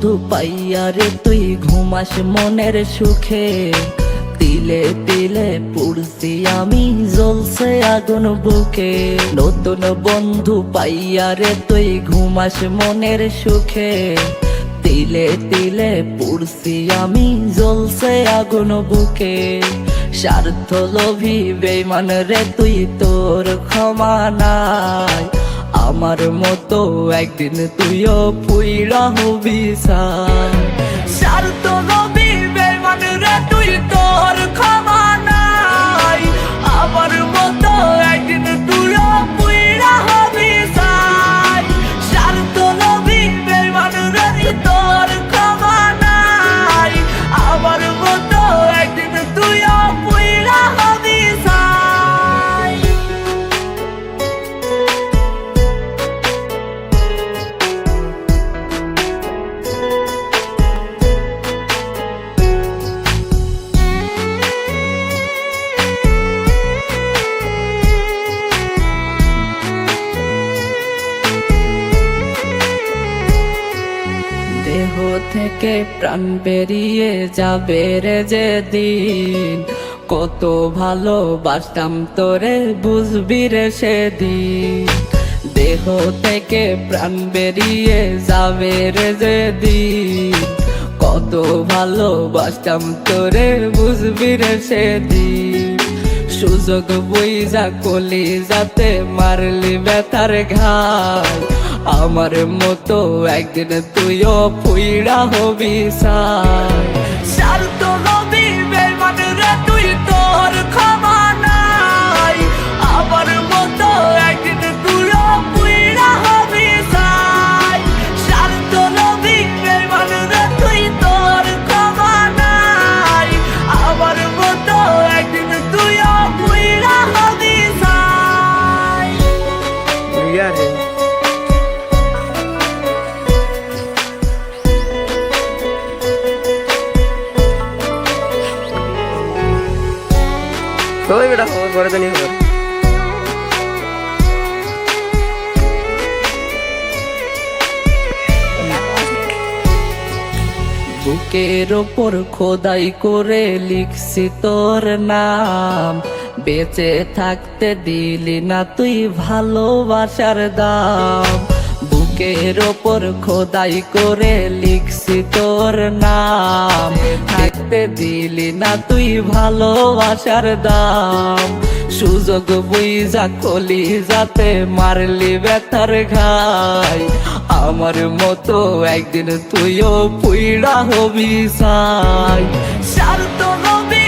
বন্ধু পাইয়া রে তুই ঘুমাস মনের সুখে, তিলে তিলে পুড়ছি আমি জ্বলছে আগুন বুকে। নতুন বন্ধু পাইয়া রে তুই ঘুমাস মনের সুখে, তিলে তিলে পুড়ছি আমি জ্বলছে আগুন বুকে। স্বার্থ লোভী বেঈমান রে তুই, তোর ক্ষমা নাই। আমার মতো একদিন তুইও পুইরা হবি ছাই। স্বার্থ লোভী বেঈমান রে তুই, তোর ক্ষমা নাই। আমার মতো একদিন তুইও পুইরা হবি ছাই। স্বার্থ লোভী বেঈমান রে তোর ক্ষমা নাই। আমার মতো একদিন তুইও পুইরা হবি ছাই। দেহ থেকে প্রাণ বেরিয়ে যাবে রে যেদিন, কত ভালোবাসতাম তোরে বুঝবি রে সেদিন। দেহ থেকে প্রাণ বেরিয়ে যাবে রে যেদিন, কত ভালোবাসতাম তোরে বুঝবি রে সেদিন। সুযোগ বুইঝা কলি যাতে মারলি ব্যথার ঘাই। আমার মতো একদিন তুইও পুইরা হবি ছাই। স্বার্থ লোভী বেঈমান রে তুই, তোর ক্ষমা নাই। আমার মতো একদিন তুইও পুইরা হবি ছাই। স্বার্থ লোভী বেঈমান রে তুই, তোর ক্ষমা নাই। আমার মতো একদিন তুইও পুইরা হবি ছাই। ওই বেটা খবর পরে তো নিয়ে খবর। বুকের ওপর খোদাই করে লিখছি তোর নাম, বেঁচে থাকতে দিলি না তুই ভালোবাসার দাম। বুকের ওপর খোদাই করে লিখছি তোর নাম, থাকতে দিলি না তুই ভালোবাসার দাম। সুযোগ বুইঝা কলি যাতে মারলি ব্যথার ঘাই। আমার মতো একদিন তুইও পুইরা হবি ছাই। স্বার্থ লোভী